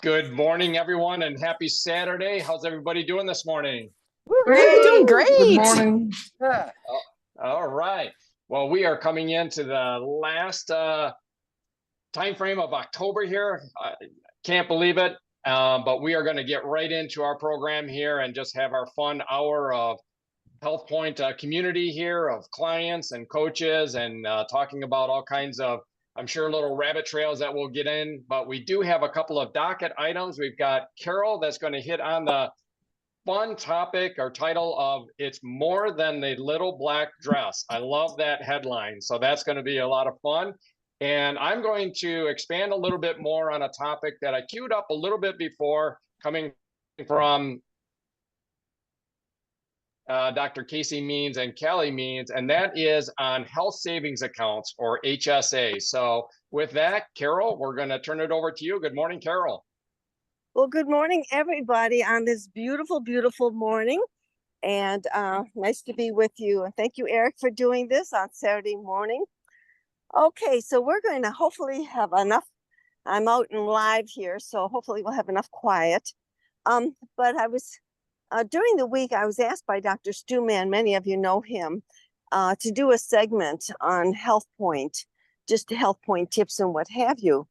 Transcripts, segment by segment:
Good morning, everyone, and happy Saturday. How's everybody doing this morning? We're doing great. Good morning. Oh, all right. Well, we are coming into the last time frame of October here. I can't believe it, but we are going to get right into our program here and just have our fun hour of HealthPointe community here of clients and coaches and talking about all kinds of, I'm sure, little rabbit trails that we'll get in. But we do have a couple of docket items. We've got Carol that's going to hit on the fun topic or title of It's More Than the Little Black Dress. I love that headline. So that's going to be a lot of fun. And I'm going to expand a little bit more on a topic that I queued up a little bit before, coming from Dr. Casey Means and Kelly Means, and that is on health savings accounts, or HSA. So with that, Carol, we're going to turn it over to you. Good morning, Carol. Well, good morning, everybody, on this beautiful, beautiful morning. And nice to be with you. And thank you, Eric, for doing this on Saturday morning. Okay, so we're going to hopefully have enough. I'm out and live here, so hopefully we'll have enough quiet. But I was during the week, I was asked by Dr. Stuman, many of you know him, to do a segment on HealthPointe, just HealthPointe tips and what have you.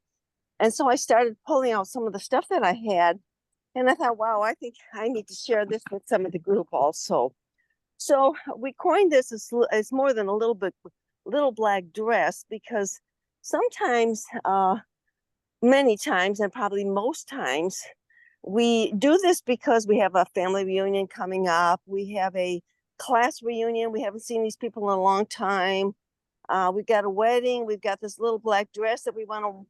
And so I started pulling out some of the stuff that I had, and I thought, wow, I think I need to share this with some of the group also. So we coined this as more than a little black dress, because sometimes, many times, and probably most times, we do this because we have a family reunion coming up. We have a class reunion. We haven't seen these people in a long time. We've got a wedding. We've got this little black dress that we want to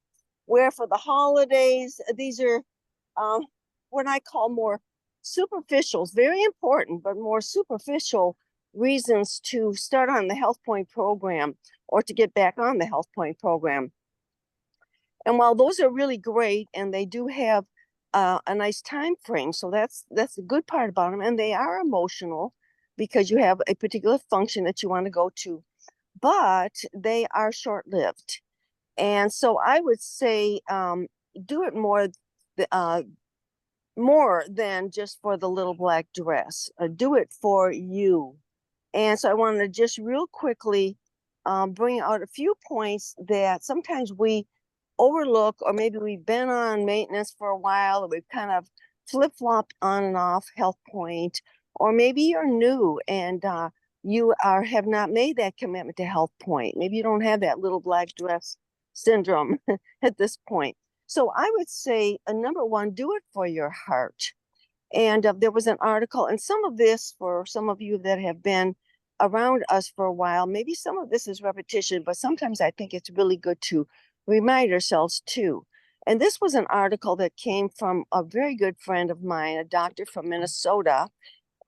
wear for the holidays. These are what I call more superficials, very important, but more superficial reasons to start on the HealthPointe program or to get back on the HealthPointe program. And while those are really great and they do have a nice time frame, so that's the good part about them, and they are emotional because you have a particular function that you want to go to, but they are short-lived. And so I would say do it more than just for the little black dress. Do it for you. And so I wanted to just real quickly bring out a few points that sometimes we overlook, or maybe we've been on maintenance for a while, or we've kind of flip-flopped on and off HealthPointe, or maybe you're new and you have not made that commitment to HealthPointe. Maybe you don't have that little black dress syndrome at this point. So I would say, number one, do it for your heart. And there was an article, and some of this, for some of you that have been around us for a while, maybe some of this is repetition, but sometimes I think it's really good to remind ourselves too. And this was an article that came from a very good friend of mine, a doctor from Minnesota.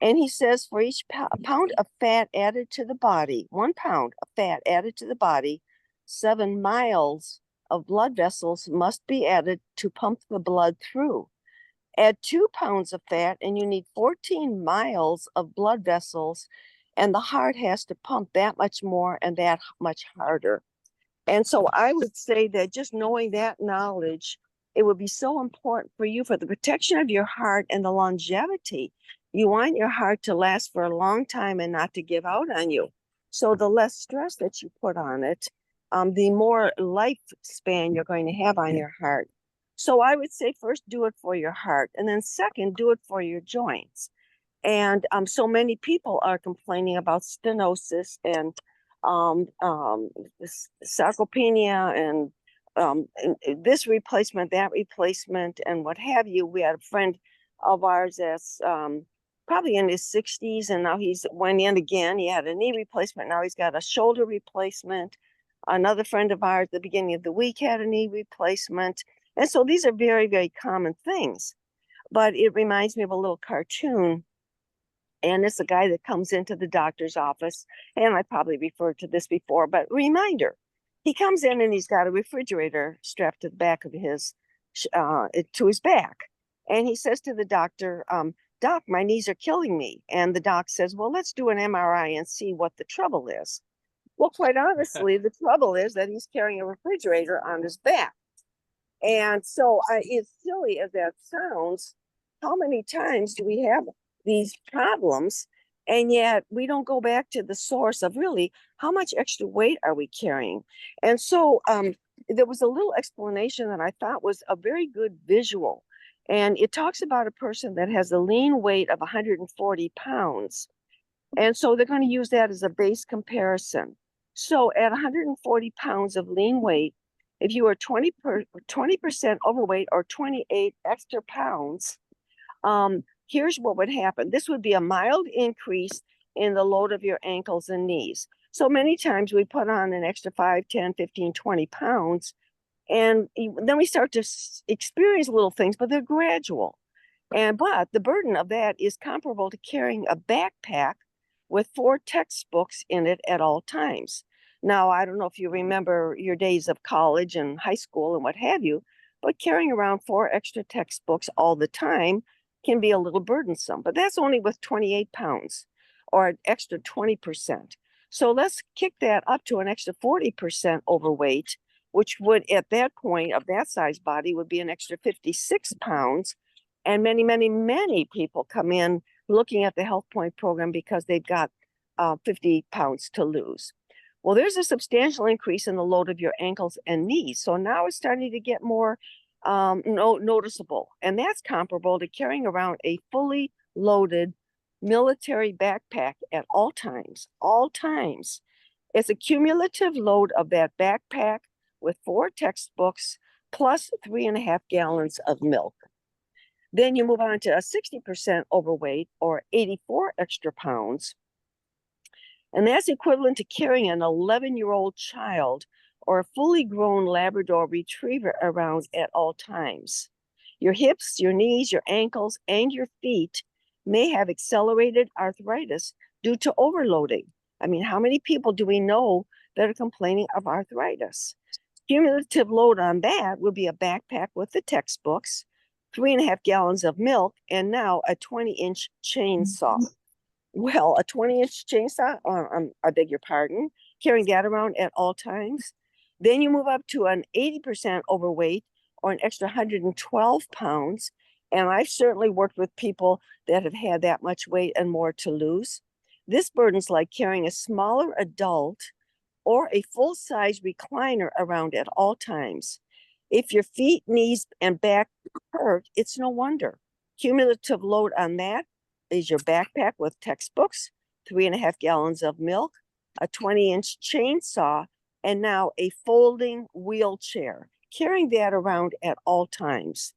And he says for each pound of fat added to the body, 1 pound of fat added to the body, 7 miles of blood vessels must be added to pump the blood through. Add 2 pounds of fat and you need 14 miles of blood vessels, and the heart has to pump that much more and that much harder. And so I would say that just knowing that knowledge, it would be so important for you for the protection of your heart and the longevity. You want your heart to last for a long time and not to give out on you. So the less stress that you put on it, the more lifespan you're going to have on your heart. So I would say first, do it for your heart. And then second, do it for your joints. And so many people are complaining about stenosis and sarcopenia and this replacement, that replacement, and what have you. We had a friend of ours that's probably in his 60s, and now he's went in again. He had a knee replacement. Now he's got a shoulder replacement. Another friend of ours at the beginning of the week had a knee replacement. And so these are very, very common things. But it reminds me of a little cartoon. And it's a guy that comes into the doctor's office, and I probably referred to this before, but reminder, he comes in and he's got a refrigerator strapped to the back of to his back. And he says to the doctor, Doc, my knees are killing me. And the doc says, well, let's do an MRI and see what the trouble is. Well, quite honestly, the trouble is that he's carrying a refrigerator on his back. And so as silly as that sounds, how many times do we have these problems? And yet we don't go back to the source of really how much extra weight are we carrying? And so there was a little explanation that I thought was a very good visual. And it talks about a person that has a lean weight of 140 pounds. And so they're going to use that as a base comparison. So at 140 pounds of lean weight, if you are 20% overweight or 28 extra pounds, here's what would happen. This would be a mild increase in the load of your ankles and knees. So many times we put on an extra 5, 10, 15, 20 pounds, and then we start to experience little things, but they're gradual. But the burden of that is comparable to carrying a backpack with 4 textbooks in it at all times. Now, I don't know if you remember your days of college and high school and what have you, but carrying around 4 extra textbooks all the time can be a little burdensome, but that's only with 28 pounds or an extra 20%. So let's kick that up to an extra 40% overweight, which would at that point of that size body would be an extra 56 pounds. And many, many, many people come in looking at the HealthPointe program because they've got 50 pounds to lose. Well, there's a substantial increase in the load of your ankles and knees. So now it's starting to get more noticeable. And that's comparable to carrying around a fully loaded military backpack at all times, all times. It's a cumulative load of that backpack with 4 textbooks plus 3.5 gallons of milk. Then you move on to a 60% overweight or 84 extra pounds. And that's equivalent to carrying an 11-year-old child or a fully grown Labrador retriever around at all times. Your hips, your knees, your ankles, and your feet may have accelerated arthritis due to overloading. I mean, how many people do we know that are complaining of arthritis? Cumulative load on that would be a backpack with the textbooks, 3.5 gallons of milk, and now a 20-inch chainsaw. Well, a 20-inch chainsaw, I beg your pardon, carrying that around at all times. Then you move up to an 80% overweight or an extra 112 pounds. And I've certainly worked with people that have had that much weight and more to lose. This burden's like carrying a smaller adult or a full-size recliner around at all times. If your feet, knees, and back hurt, it's no wonder. Cumulative load on that is your backpack with textbooks, 3.5 gallons of milk, a 20-inch chainsaw, and now a folding wheelchair, carrying that around at all times.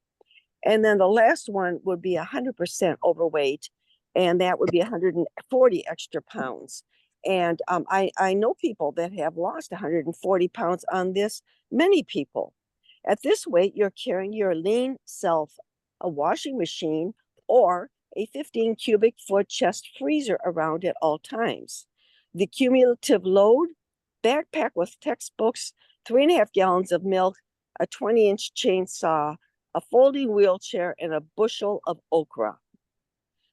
And then the last one would be 100% overweight, and that would be 140 extra pounds. And I know people that have lost 140 pounds on this, many people. At this weight, you're carrying your lean self, a washing machine, or a 15 cubic foot chest freezer around at all times. The cumulative load, backpack with textbooks, 3.5 gallons of milk, a 20-inch chainsaw, a folding wheelchair, and a bushel of okra.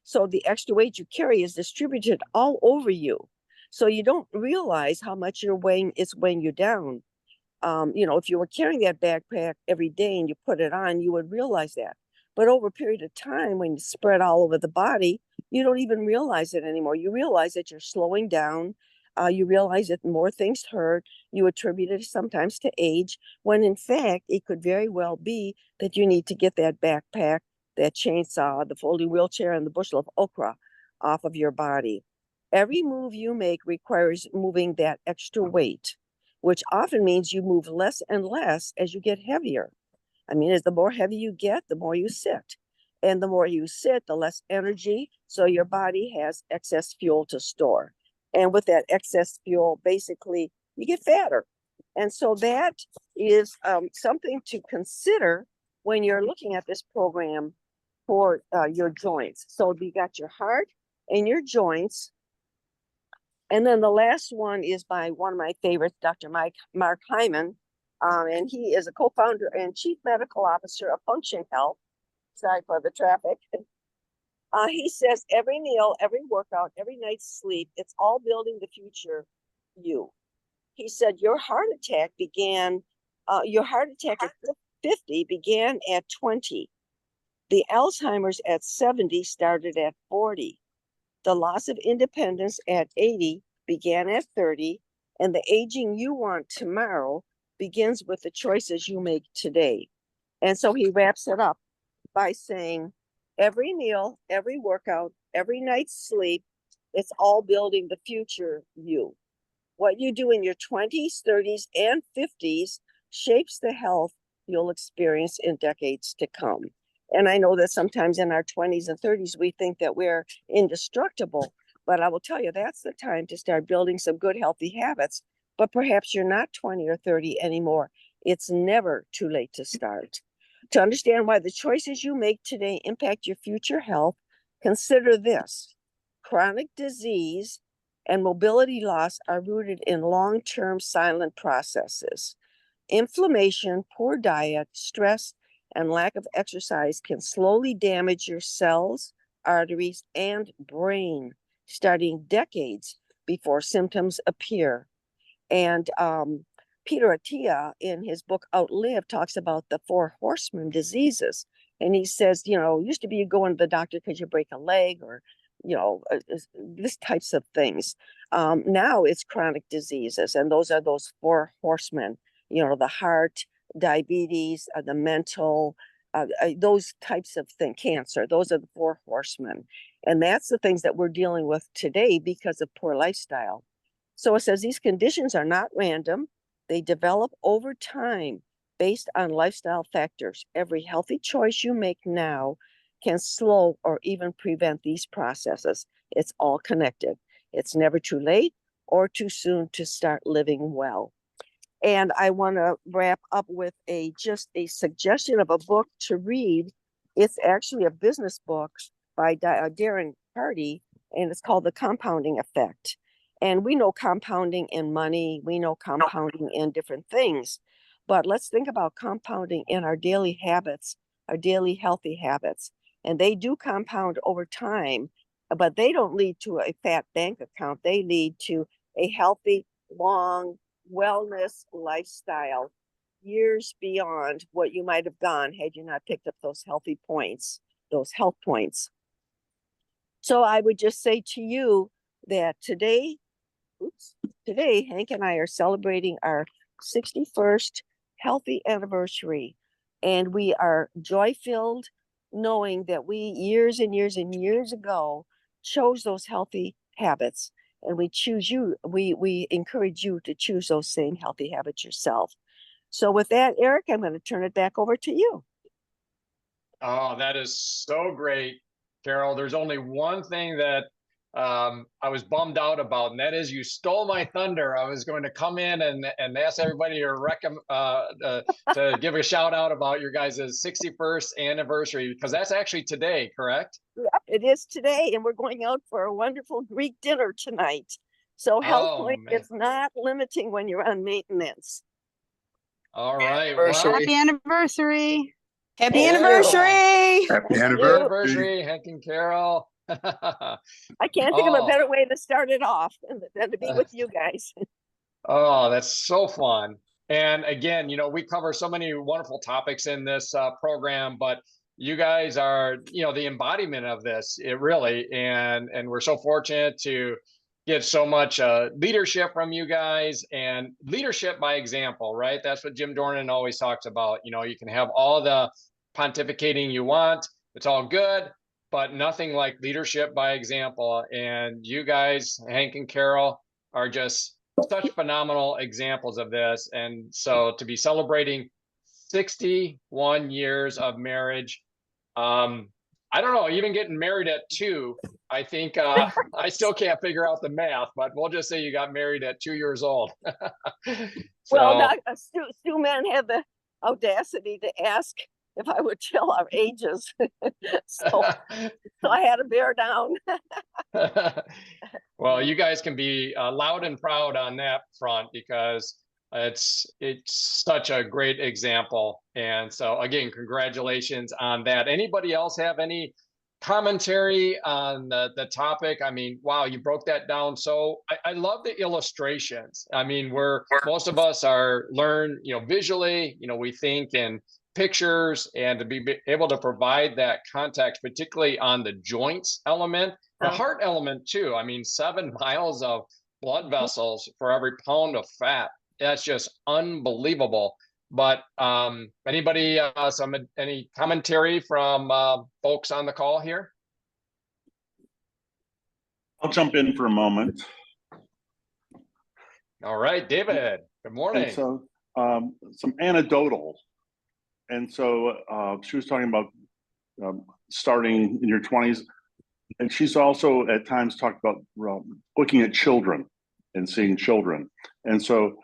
So the extra weight you carry is distributed all over you. So you don't realize how much you're weighing is weighing you down. If you were carrying that backpack every day and you put it on, you would realize that. But over a period of time, when you spread all over the body, you don't even realize it anymore. You realize that you're slowing down. You realize that more things hurt. You attribute it sometimes to age, when in fact, it could very well be that you need to get that backpack, that chainsaw, the folding wheelchair, and the bushel of okra off of your body. Every move you make requires moving that extra weight, which often means you move less and less as you get heavier. I mean, as the more heavy you get, the more you sit. And the more you sit, the less energy. So your body has excess fuel to store. And with that excess fuel, basically, you get fatter. And so that is something to consider when you're looking at this program for your joints. So you got your heart and your joints. And then the last one is by one of my favorites, Dr. Mark Hyman. And he is a co-founder and chief medical officer of Function Health. Sorry for the traffic. He says every meal, every workout, every night's sleep, it's all building the future you. He said your heart attack at 50 began at 20. The Alzheimer's at 70 started at 40. The loss of independence at 80 began at 30. And the aging you want tomorrow begins with the choices you make today. And so he wraps it up by saying, every meal, every workout, every night's sleep, it's all building the future you. What you do in your 20s, 30s, and 50s shapes the health you'll experience in decades to come. And I know that sometimes in our 20s and 30s, we think that we're indestructible, but I will tell you, that's the time to start building some good, healthy habits. But perhaps you're not 20 or 30 anymore. It's never too late to start. To understand why the choices you make today impact your future health, consider this: chronic disease and mobility loss are rooted in long-term silent processes. Inflammation, poor diet, stress, and lack of exercise can slowly damage your cells, arteries, and brain, starting decades before symptoms appear. And Peter Attia, in his book Outlive, talks about the 4 horsemen diseases. And he says, used to be you go into the doctor because you break a leg or, this types of things. Now it's chronic diseases. And those are those 4 horsemen, the heart, diabetes, the mental, those types of things, cancer. Those are the 4 horsemen. And that's the things that we're dealing with today because of poor lifestyle. So it says these conditions are not random. They develop over time based on lifestyle factors. Every healthy choice you make now can slow or even prevent these processes. It's all connected. It's never too late or too soon to start living well. And I want to wrap up with just a suggestion of a book to read. It's actually a business book by Darren Hardy, and it's called The Compounding Effect. And we know compounding in money, we know compounding in different things, but let's think about compounding in our daily habits, our daily healthy habits. And they do compound over time, but they don't lead to a fat bank account. They lead to a healthy, long wellness lifestyle years beyond what you might have gone had you not picked up those healthy points, those health points. So I would just say to you that today, Hank and I are celebrating our 61st healthy anniversary. And we are joy-filled knowing that we years and years and years ago chose those healthy habits. And we choose you, we encourage you to choose those same healthy habits yourself. So with that, Eric, I'm going to turn it back over to you. Oh, that is so great, Carol. There's only one thing that I was bummed out about, and that is you stole my thunder. I was going to come in and ask everybody to give a shout out about your guys' 61st anniversary, because that's actually today, correct? Yep, it is today, and we're going out for a wonderful Greek dinner tonight. So HealthPointe is not limiting when you're on maintenance. All right. Happy anniversary. Happy anniversary. Happy anniversary, Hank and Carol. I can't think of a better way to start it off than to be with you guys. Oh, that's so fun. And again, we cover so many wonderful topics in this program, but you guys are, the embodiment of this, it really, and we're so fortunate to get so much leadership from you guys, and leadership by example, right? That's what Jim Dornan always talks about. You can have all the pontificating you want. It's all good, but nothing like leadership by example. And you guys, Hank and Carol, are just such phenomenal examples of this. And so to be celebrating 61 years of marriage, I don't know, even getting married at 2, I think I still can't figure out the math, but we'll just say you got married at 2 years old. Well, Stu Man had the audacity to ask if I would tell our ages. so I had to bear down. Well, you guys can be loud and proud on that front, because it's such a great example. And so again, congratulations on that. Anybody else have any commentary on the topic? I mean, wow, you broke that down. So I love the illustrations. I mean, most of us are learn, visually, we think in pictures and to be able to provide that context, particularly on the joints element, the heart element too. I mean, 7 miles of blood vessels for every pound of fat. That's just unbelievable. But anybody, any commentary from folks on the call here? I'll jump in for a moment. All right, David, good morning. And so some anecdotal. And so she was talking about starting in your 20s. And she's also at times talked about looking at children and seeing children. And so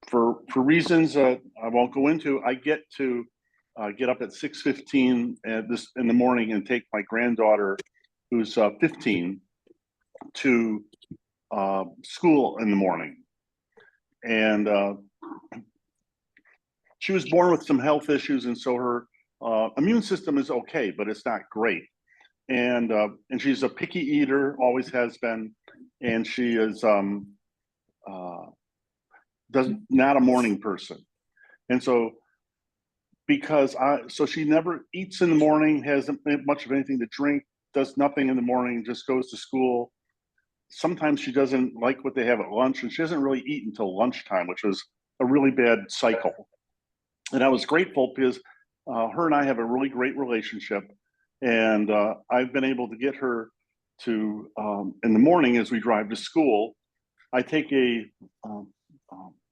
for reasons I won't go into, I get to get up at 6:15 in the morning and take my granddaughter, who's 15, to school in the morning. And she was born with some health issues, and so her immune system is okay, but it's not great. And she's a picky eater, always has been, and she is not a morning person. And so so she never eats in the morning, hasn't much of anything to drink, does nothing in the morning, just goes to school. Sometimes she doesn't like what they have at lunch, and she doesn't really eat until lunchtime, which was a really bad cycle. And I was grateful because her and I have a really great relationship. And I've been able to get her to, in the morning as we drive to school, I take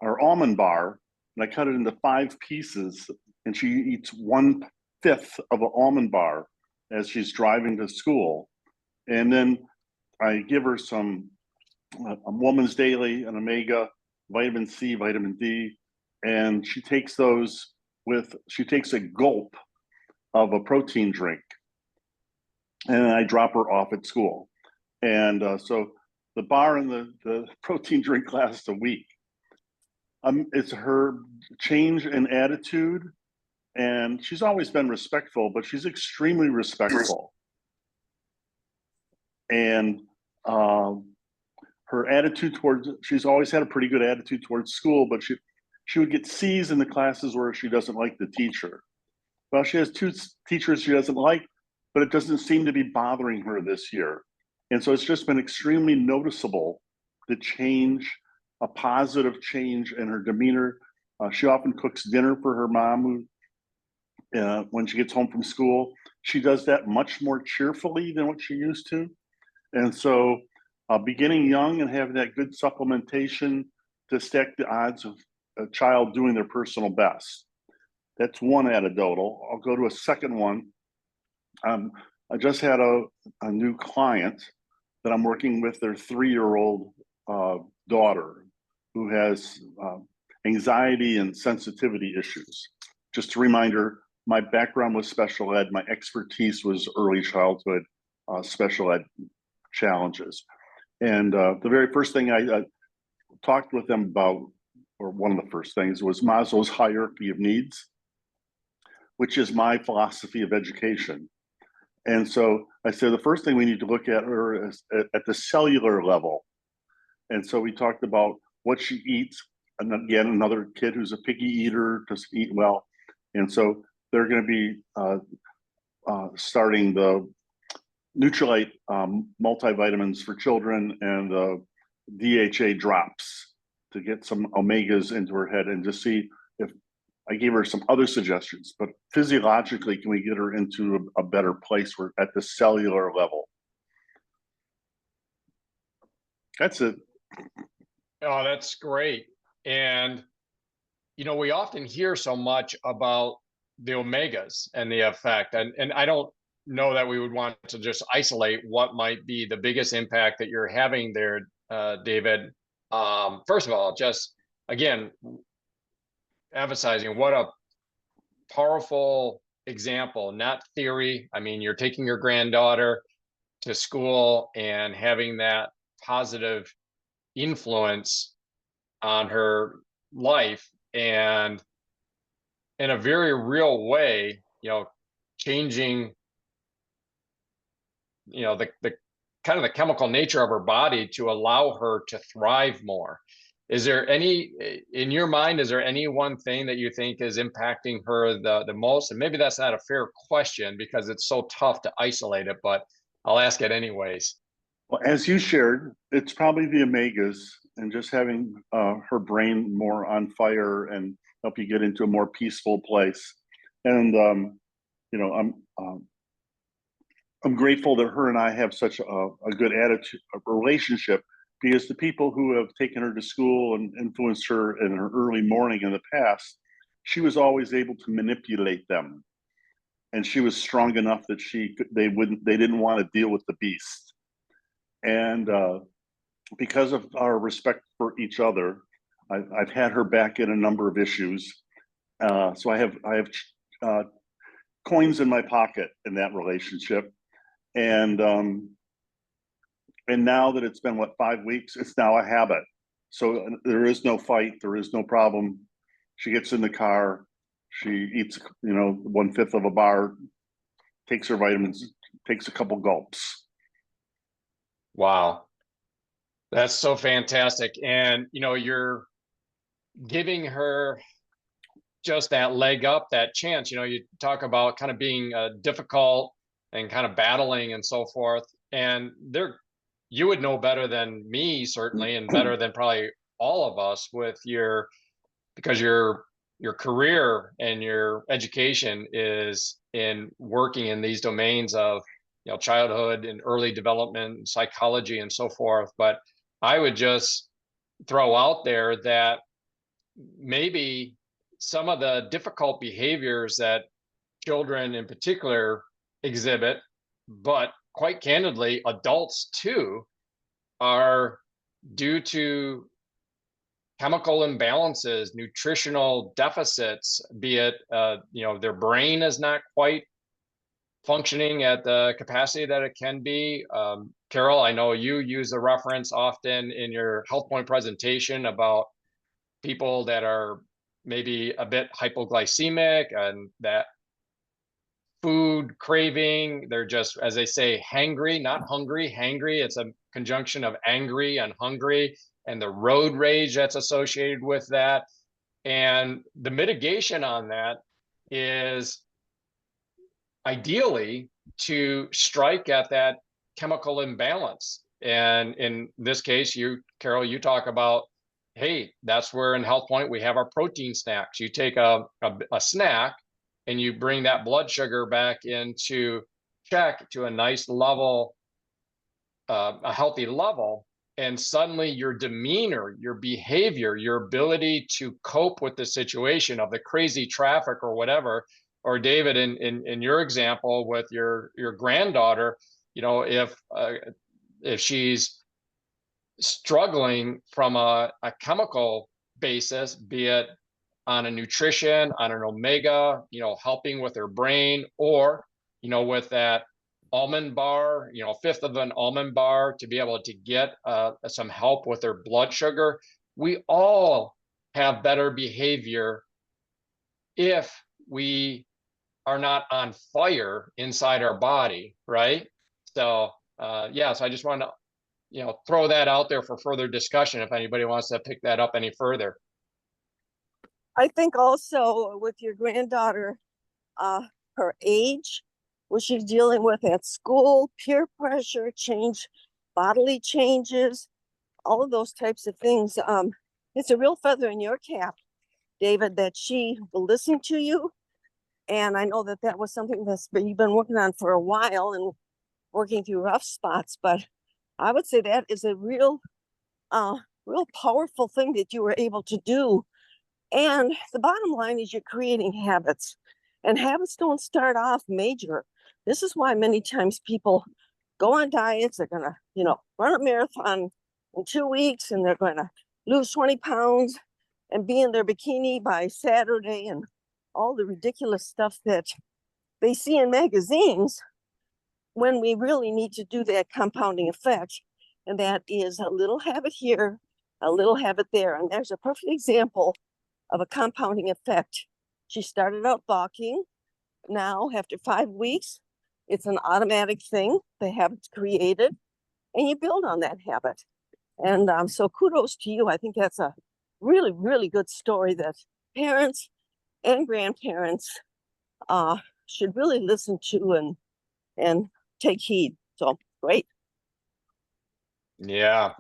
our almond bar and I cut it into 5 pieces, and she eats 1/5 of an almond bar as she's driving to school. And then I give her some a Woman's Daily, an omega, vitamin C, vitamin D, and she takes those she takes a gulp of a protein drink, and I drop her off at school. And so the bar and the protein drink lasts a week. It's her change in attitude, and she's always been respectful, but she's extremely respectful. And her attitude she's always had a pretty good attitude towards school, but she would get C's in the classes where she doesn't like the teacher. Well, she has 2 teachers she doesn't like, but it doesn't seem to be bothering her this year. And so it's just been extremely noticeable, the change, a positive change in her demeanor. She often cooks dinner for her mom when she gets home from school. She does that much more cheerfully than what she used to. And so beginning young and having that good supplementation to stack the odds of a child doing their personal best. That's one anecdotal. I'll go to a second one. I just had a new client that I'm working with, their 3-year-old daughter who has anxiety and sensitivity issues. Just a reminder, my background was special ed. My expertise was early childhood special ed challenges. And the very first thing I talked with them about, or one of the first things, was Maslow's hierarchy of needs, which is my philosophy of education. And so I said, the first thing we need to look at her is at the cellular level. And so we talked about what she eats. And again, another kid who's a picky eater, doesn't eat well. And so they're going to be starting the Nutrilite multivitamins for children and the DHA drops to get some omegas into her head, and to see if I gave her some other suggestions, but physiologically, can we get her into a better place where at the cellular level? That's it. Oh, that's great. And, we often hear so much about the omegas and the effect, and I don't know that we would want to just isolate what might be the biggest impact that you're having there, David. First of all, just again, emphasizing what a powerful example, not theory. I mean, you're taking your granddaughter to school and having that positive influence on her life, and in a very real way, changing, the kind of the chemical nature of her body to allow her to thrive more. is there any, in your mind, is there any one thing that you think is impacting her the most? And maybe that's not a fair question because it's so tough to isolate it, but I'll ask it anyways. Well, as you shared, it's probably the omegas and just having her brain more on fire and help you get into a more peaceful place. And you know, I'm grateful that her and I have such a good attitude, a relationship, because the people who have taken her to school and influenced her in her early morning in the past, she was always able to manipulate them, and she was strong enough that they didn't want to deal with the beast. And because of our respect for each other, I've had her back in a number of issues. So I have coins in my pocket in that relationship. And now that it's been 5 weeks, it's now a habit. So there is no fight, there is no problem. She gets in the car, she eats 1/5 of a bar, takes her vitamins, takes a couple gulps. Wow. That's so fantastic. And, you're giving her just that leg up, that chance. You talk about kind of being difficult and kind of battling and so forth. And you would know better than me, certainly, and better than probably all of us because your career and your education is in working in these domains of childhood and early development, psychology, and so forth. But I would just throw out there that maybe some of the difficult behaviors that children in particular exhibit, but quite candidly, adults too, are due to chemical imbalances, nutritional deficits, be it, their brain is not quite functioning at the capacity that it can be. Carol, I know you use a reference often in your HealthPointe presentation about people that are maybe a bit hypoglycemic and that food craving, they're just, as they say, hangry, not hungry, hangry. It's a conjunction of angry and hungry, and the road rage that's associated with that. And the mitigation on that is ideally to strike at that chemical imbalance. And in this case, Carol, you talk about, hey, that's where in HealthPointe we have our protein snacks. You take a snack and you bring that blood sugar back into check to a nice level, a healthy level, and suddenly your demeanor, your behavior, your ability to cope with the situation of the crazy traffic or whatever, or David, in your example with your granddaughter, if she's struggling from a chemical basis, be it on a nutrition, on an omega, helping with her brain, or, with that almond bar, 1/5 of an almond bar to be able to get some help with their blood sugar. We all have better behavior if we are not on fire inside our body, right? So, so I just wanted to, throw that out there for further discussion if anybody wants to pick that up any further. I think also with your granddaughter, her age, what she's dealing with at school, peer pressure, bodily changes, all of those types of things. It's a real feather in your cap, David, that she will listen to you. And I know that was something you've been working on for a while and working through rough spots. But I would say that is a real powerful thing that you were able to do. And the bottom line is you're creating habits, and habits don't start off major. This is why many times people go on diets. They're going to, run a marathon in 2 weeks, and they're going to lose 20 pounds and be in their bikini by Saturday, and all the ridiculous stuff that they see in magazines, when we really need to do that compounding effect. And that is a little habit here, a little habit there. And there's a perfect example of a compounding effect. She started out balking. Now, after 5 weeks, it's an automatic thing. The habit's created, and you build on that habit. And so kudos to you. I think that's a really, really good story that parents and grandparents should really listen to and take heed. So great. Yeah.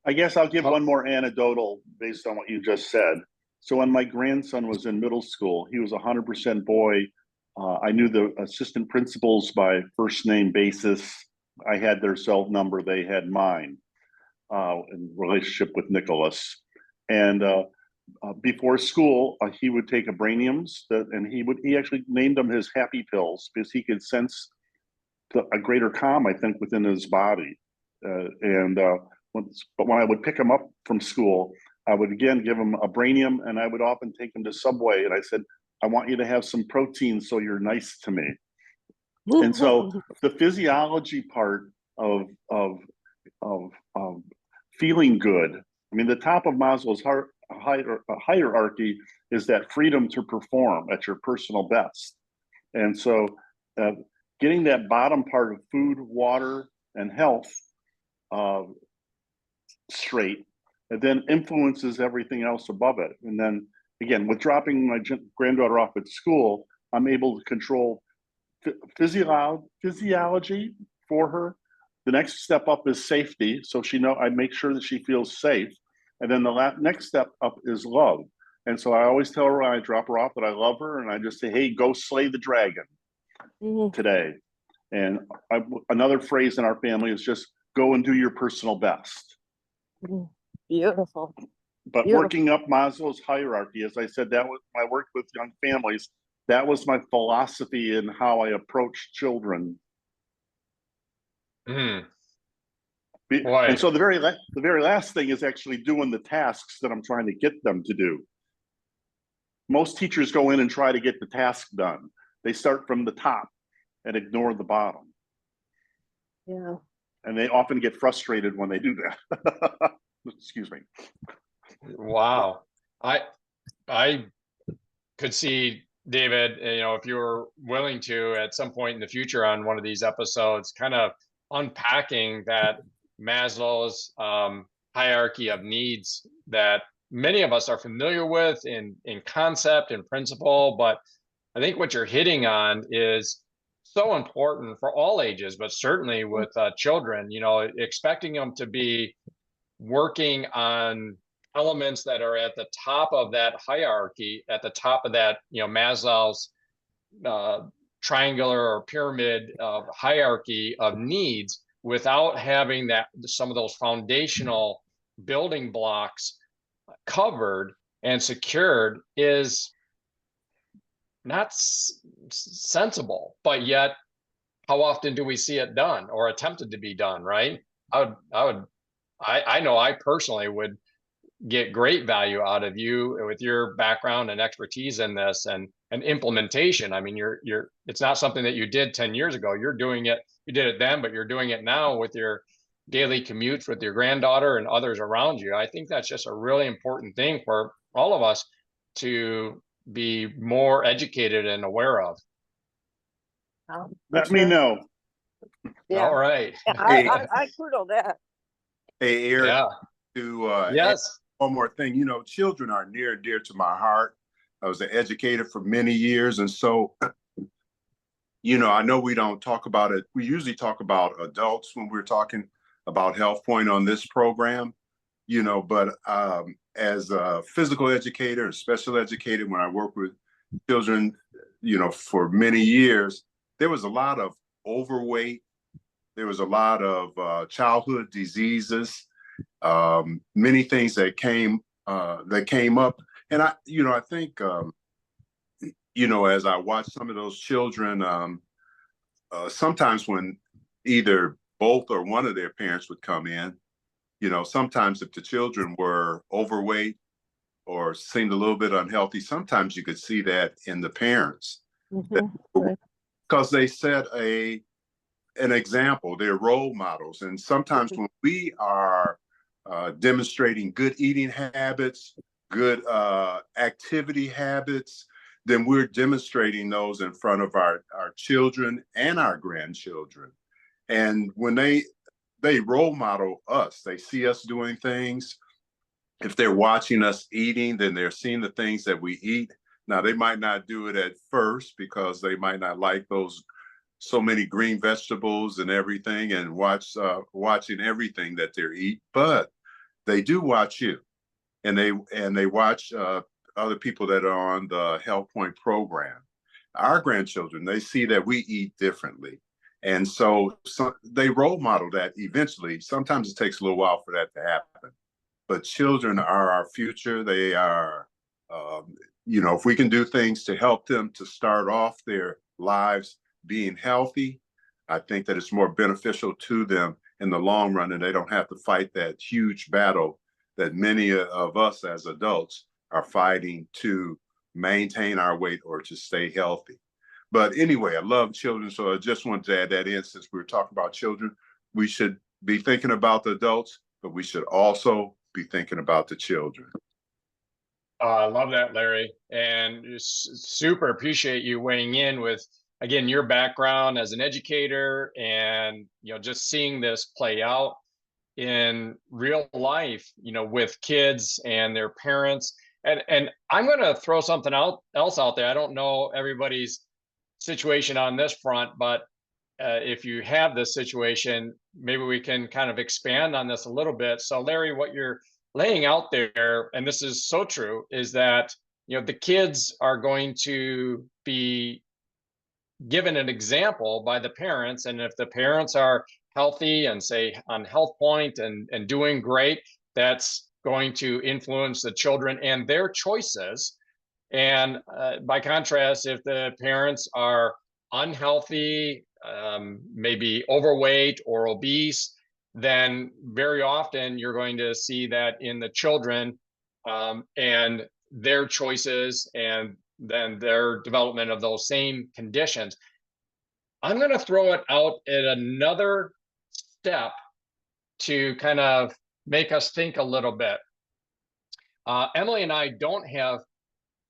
I guess I'll give Oh. one more anecdotal based on what you just said. So when my grandson was in middle school, he was 100% boy. I knew the assistant principals by first name basis. I had their cell number, they had mine, in relationship with Nicholas. And before school, he would take Abraniums, and he actually named them his happy pills because he could sense a greater calm, I think, within his body. But when I would pick him up from school, I would again give him a Branium, and I would often take him to Subway, and I said, I want you to have some protein so you're nice to me. And so the physiology part of feeling good, I mean, the top of Maslow's hierarchy is that freedom to perform at your personal best. And so getting that bottom part of food, water, and health straight, and then influences everything else above it. And then again, with dropping my granddaughter off at school, I'm able to control physiology for her. The next step up is safety. So I make sure that she feels safe. And then the next step up is love. And so I always tell her when I drop her off that I love her, and I just say, hey, go slay the dragon today. And another phrase in our family is just go and do your personal best. Beautiful. But Beautiful. Working up Maslow's hierarchy, as I said, that was my work with young families. That was my philosophy in how I approach children. Boy. And so the very last thing is actually doing the tasks that I'm trying to get them to do. Most teachers go in and try to get the task done. They start from the top and ignore the bottom. Yeah. And they often get frustrated when they do that. Excuse me. Wow. I could see, David, if you were willing to at some point in the future on one of these episodes, kind of unpacking that Maslow's hierarchy of needs that many of us are familiar with in concept and principle, but I think what you're hitting on is so important for all ages, but certainly with children, expecting them to be working on elements that are at the top of that hierarchy, at the top of that, Maslow's triangular or pyramid of hierarchy of needs, without having some of those foundational building blocks covered and secured is not sensible. But yet, how often do we see it done or attempted to be done, right? I know I personally would get great value out of you with your background and expertise in this and implementation. I mean, it's not something that you did 10 years ago. You're doing it, you did it then, but you're doing it now with your daily commutes with your granddaughter and others around you. I think that's just a really important thing for all of us to be more educated and aware of. Let me know. Yeah. All right. I kudo that. Hey, Eric, Yeah. to Yes. one more thing, children are near and dear to my heart. I was an educator for many years. And so, I know we don't talk about it. We usually talk about adults when we're talking about HealthPointe on this program, but as a physical educator, a special educator, when I work with children, for many years, there was a lot of overweight. There was a lot of childhood diseases, many things that came up. And I think, as I watch some of those children, sometimes when either both or one of their parents would come in, sometimes if the children were overweight or seemed a little bit unhealthy, sometimes you could see that in the parents. Because they set an example, they're role models. And sometimes when we are demonstrating good eating habits, good activity habits, then we're demonstrating those in front of our children and our grandchildren. And when they role model us. They see us doing things. If they're watching us eating, then they're seeing the things that we eat. Now, they might not do it at first because they might not like those so many green vegetables and everything, and watching everything that they're eating, but they do watch you, and they watch other people that are on the HealthPointe program. Our grandchildren, they see that we eat differently. And so they role model that eventually. Sometimes it takes a little while for that to happen. But children are our future. They are, if we can do things to help them to start off their lives being healthy, I think that it's more beneficial to them in the long run, and they don't have to fight that huge battle that many of us as adults are fighting to maintain our weight or to stay healthy. But anyway, I love children, so I just wanted to add that in. Since we were talking about children, we should be thinking about the adults, but we should also be thinking about the children. I love that, Larry, and super appreciate you weighing in with, again, your background as an educator, and just seeing this play out in real life, with kids and their parents. And I'm going to throw something else out there. I don't know everybody's situation on this front, but if you have this situation, maybe we can kind of expand on this a little bit. So Larry, what you're laying out there, and this is so true, is that the kids are going to be given an example by the parents, and if the parents are healthy and say on HealthPointe and doing great, that's going to influence the children and their choices. And by contrast, if the parents are unhealthy, maybe overweight or obese, then very often you're going to see that in the children, and their choices, and then their development of those same conditions. I'm going to throw it out at another step to kind of make us think a little bit. Emily and I don't have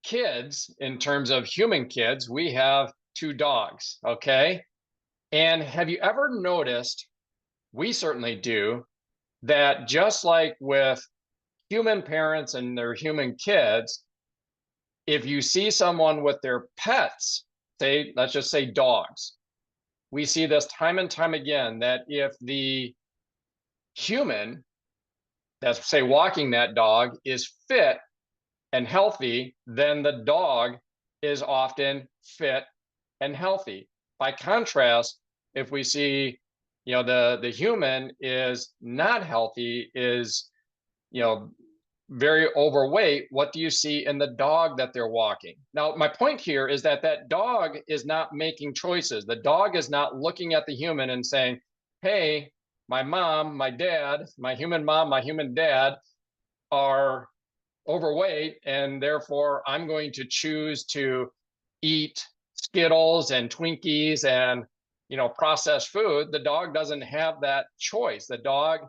kids in terms of human kids. We have 2 dogs, okay? And have you ever noticed, we certainly do, that just like with human parents and their human kids, if you see someone with their pets, let's just say dogs, we see this time and time again, that if the human that's, say, walking that dog is fit and healthy, then the dog is often fit and healthy. By contrast, if we see, the human is not healthy, is, very overweight, what do you see in the dog that they're walking? Now, my point here is that that dog is not making choices. The dog is not looking at the human and saying, hey, my mom, my dad, my human mom, my human dad are overweight, and therefore I'm going to choose to eat Skittles and Twinkies and processed food. The dog doesn't have that choice. The dog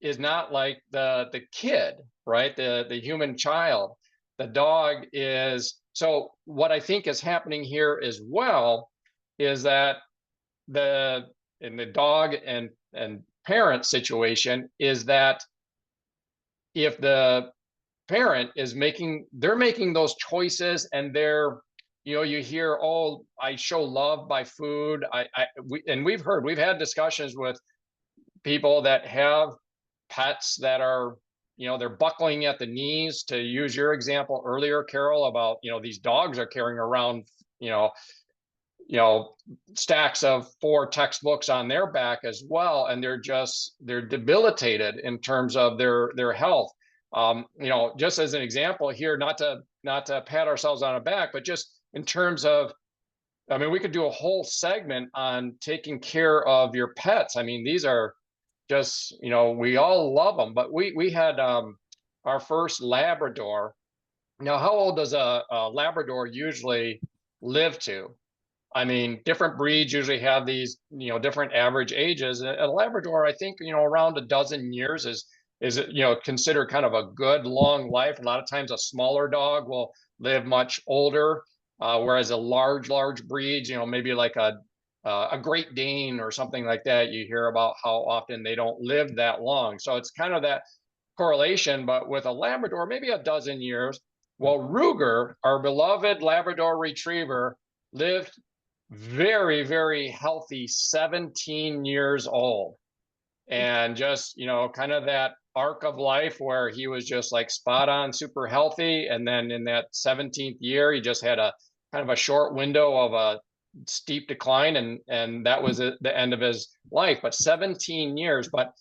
is not like the kid, right? The human child. The dog is. So what I think is happening here as well is that in the dog and parent situation is that if the parent is making those choices, and they're, you hear, oh, I show love by food. We've had discussions with people that have pets that are, they're buckling at the knees, to use your example earlier, Carol, about, these dogs are carrying around, stacks of 4 textbooks on their back as well, and they're debilitated in terms of their health. Just as an example here, not to pat ourselves on the back, but just in terms of, we could do a whole segment on taking care of your pets. These are just, we all love them, but we had our first Labrador. Now, how old does a Labrador usually live to? Different breeds usually have these, different average ages. A Labrador, I think, around a dozen years is considered kind of a good long life. A lot of times a smaller dog will live much older, whereas a large breed, maybe like a a Great Dane or something like that, you hear about how often they don't live that long. So it's kind of that correlation, but with a Labrador, maybe a dozen years. Well, Ruger, our beloved Labrador Retriever, lived very, very healthy, 17 years old. And just, you know, kind of that arc of life where he was just like spot on, super healthy. And then in that 17th year, he just had a kind of a short window of a steep decline, and that was the end of his life. But 17 years. But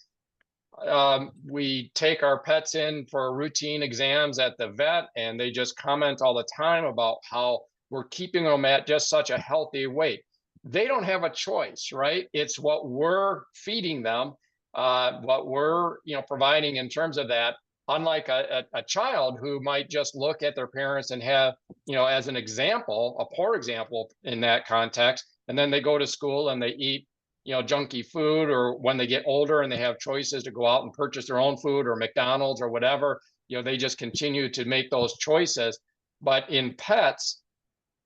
we take our pets in for routine exams at the vet, and they just comment all the time about how we're keeping them at just such a healthy weight. They don't have a choice, right? It's what we're feeding them, what we're, you know, providing in terms of that. Unlike a child who might just look at their parents and have, you know, as an example, a poor example in that context, and then they go to school and they eat, you know, junky food, or when they get older and they have choices to go out and purchase their own food or McDonald's or whatever, you know, they just continue to make those choices. But in pets,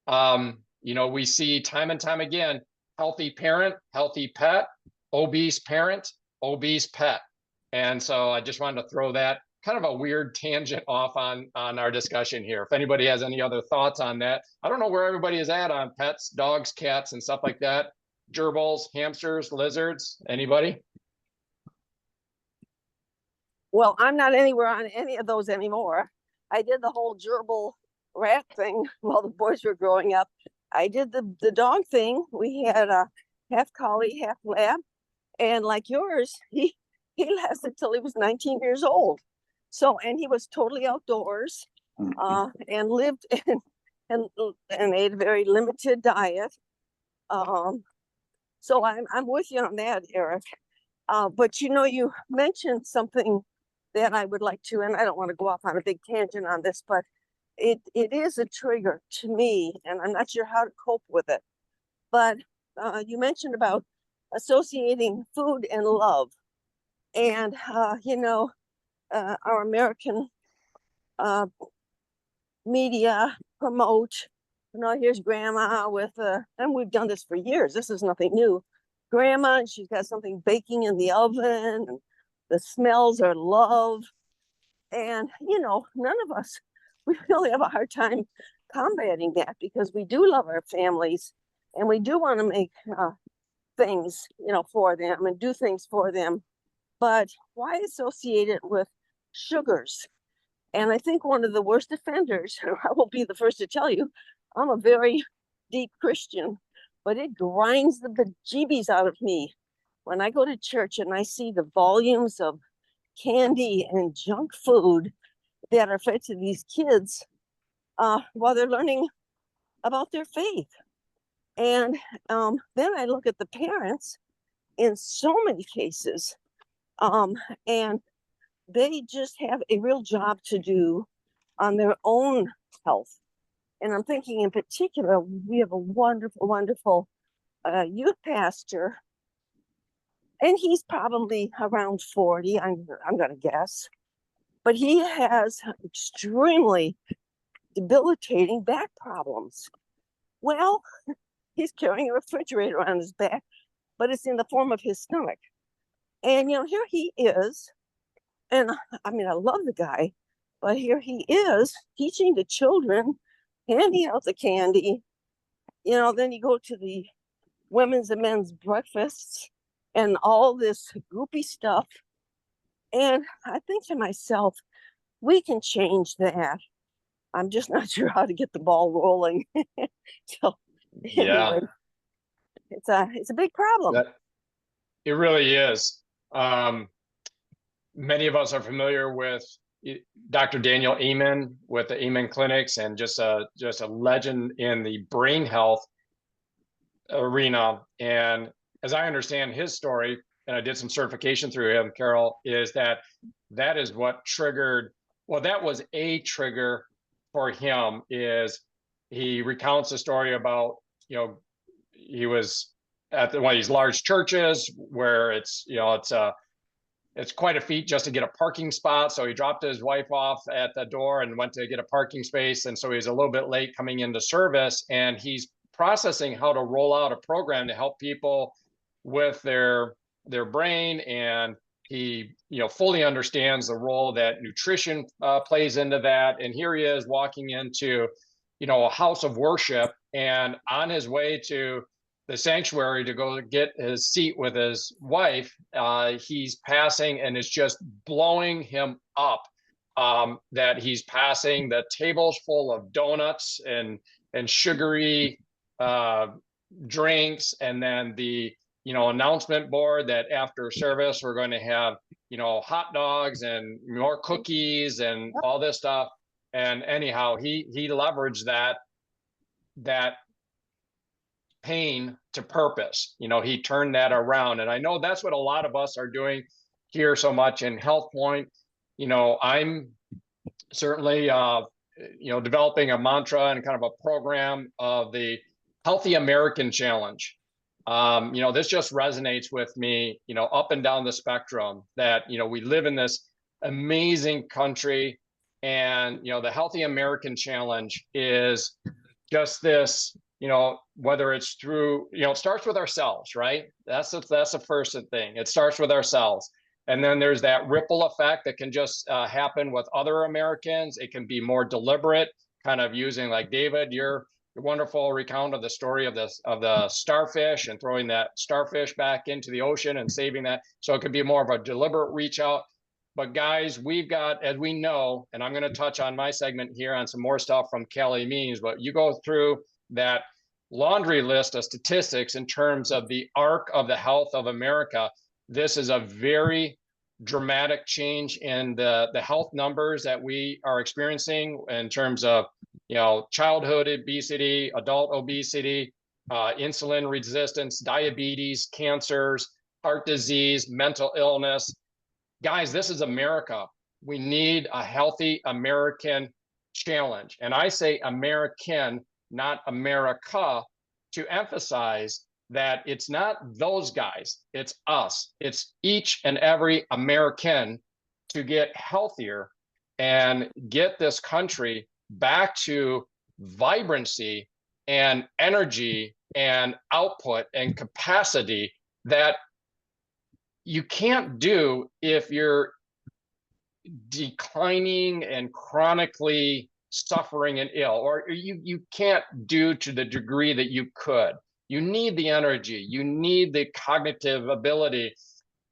you know, we see time and time again, healthy parent, healthy pet, obese parent, obese pet. And so I just wanted to throw that kind of a weird tangent off on our discussion here. If anybody has any other thoughts on that, I don't know where everybody is at on pets, dogs, cats, and stuff like that. Gerbils, hamsters, lizards, anybody? Well, I'm not anywhere on any of those anymore. I did the whole gerbil rat thing while the boys were growing up. I did the dog thing. We had a half collie, half lab, and like yours, he lasted till he was 19 years old. So, and he was totally outdoors, and lived and ate a very limited diet. So I'm with you on that, Eric. But you know, you mentioned something that I would like to, and I don't want to go off on a big tangent on this, but it is a trigger to me, and I'm not sure how to cope with it. But you mentioned about associating food and love, and you know, our American media promote, you know, here's grandma with and we've done this for years. This is nothing new. Grandma, and she's got something baking in the oven, and the smells are love. And, you know, none of us, we really have a hard time combating that, because we do love our families and we do want to make things, you know, for them and do things for them. But why associate it with sugars? And I think one of the worst offenders, I will be the first to tell you, I'm a very deep Christian, but it grinds the bejeebies out of me when I go to church and I see the volumes of candy and junk food that are fed to these kids while they're learning about their faith. And then I look at the parents in so many cases, and they just have a real job to do on their own health. And I'm thinking in particular, we have a wonderful, wonderful youth pastor, and he's probably around 40, I'm going to guess. But he has extremely debilitating back problems. Well, he's carrying a refrigerator on his back, but it's in the form of his stomach. And, you know, here he is. And I mean, I love the guy, but here he is teaching the children, handing out the candy. You know, then you go to the women's and men's breakfasts and all this goopy stuff. And I think to myself, we can change that. I'm just not sure how to get the ball rolling. So anyway, it's a big problem. It really is. Many of us are familiar with Dr. Daniel Amen with the Amen Clinics, and just a legend in the brain health arena. And as I understand his story, and I did some certification through him, Carol, is that is what triggered, well, that was a trigger for him. Is he recounts a story about, you know, he was at one of these large churches where it's, you know, it's quite a feat just to get a parking spot. So he dropped his wife off at the door and went to get a parking space. And so he's a little bit late coming into service, and he's processing how to roll out a program to help people with their brain, and he fully understands the role that nutrition plays into that. And here he is walking into a house of worship, and on his way to the sanctuary to go get his seat with his wife, he's passing, and it's just blowing him up that he's passing the tables full of donuts and sugary drinks, and then the announcement board that after service we're going to have hot dogs and more cookies and all this stuff. And anyhow, he leveraged that pain to purpose. He turned that around, and I know that's what a lot of us are doing here so much in HealthPointe. I'm certainly developing a mantra and kind of a program of the Healthy American Challenge. This just resonates with me, up and down the spectrum, that we live in this amazing country, and the Healthy American Challenge is just this, whether it's through, it starts with ourselves, right? That's the first thing. It starts with ourselves. And then there's that ripple effect that can just happen with other Americans. It can be more deliberate, kind of using, like David, your wonderful recount of the story of the starfish and throwing that starfish back into the ocean and saving that. So it could be more of a deliberate reach out. But guys, we've got, as we know, and I'm going to touch on my segment here on some more stuff from Kelly Means, but you go through that laundry list of statistics in terms of the arc of the health of America. This is a very dramatic change in the health numbers that we are experiencing in terms of childhood obesity, adult obesity, insulin resistance, diabetes, cancers, heart disease, mental illness. Guys, this is America. We need a Healthy American Challenge. And I say American, not America, to emphasize that it's not those guys, it's us. It's each and every American to get healthier and get this country back to vibrancy and energy and output and capacity that you can't do if you're declining and chronically suffering and ill, or you can't do to the degree that you could. You need the energy, you need the cognitive ability,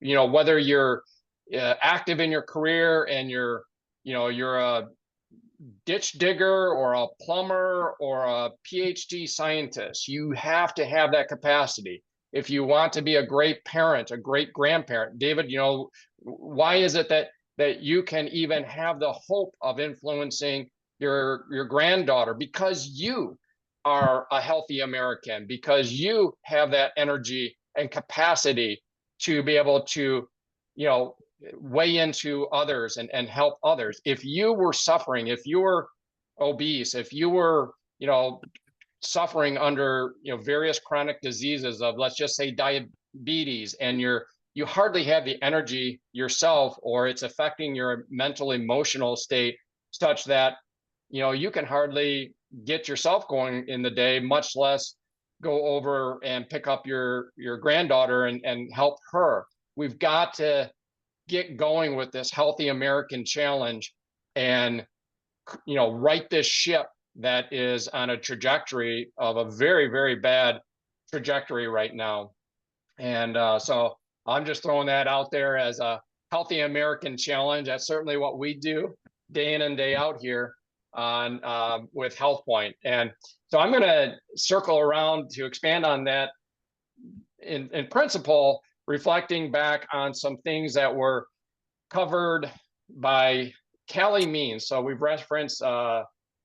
whether you're active in your career and you're a ditch digger or a plumber or a PhD scientist. You have to have that capacity. If you want to be a great parent, a great grandparent, David, why is it that you can even have the hope of influencing your granddaughter? Because you are a healthy American, because you have that energy and capacity to be able to, weigh into others and help others. If you were suffering, if you were obese, if you were, suffering under, various chronic diseases of, let's just say, diabetes, and you hardly have the energy yourself, or it's affecting your mental, emotional state such that, you can hardly get yourself going in the day, much less go over and pick up your granddaughter and help her. We've got to get going with this Healthy American Challenge and, right this ship that is on a trajectory of a very, very bad trajectory right now. And so I'm just throwing that out there as a Healthy American Challenge. That's certainly what we do day in and day out here on with HealthPointe. And so I'm going to circle around to expand on that in principle, reflecting back on some things that were covered by Kelly Means. So we've referenced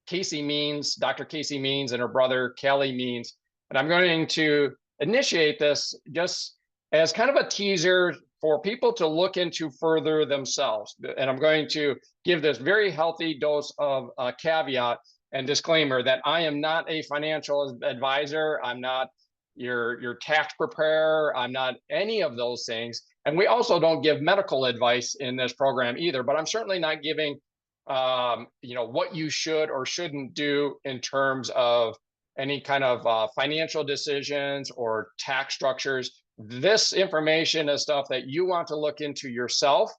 Casey Means, Dr. Casey Means, and her brother Kelly Means. And I'm going to initiate this just as kind of a teaser for people to look into further themselves. And I'm going to give this very healthy dose of caveat and disclaimer that I am not a financial advisor. I'm not your tax preparer. I'm not any of those things. And we also don't give medical advice in this program either, but I'm certainly not giving what you should or shouldn't do in terms of any kind of financial decisions or tax structures. This information is stuff that you want to look into yourself.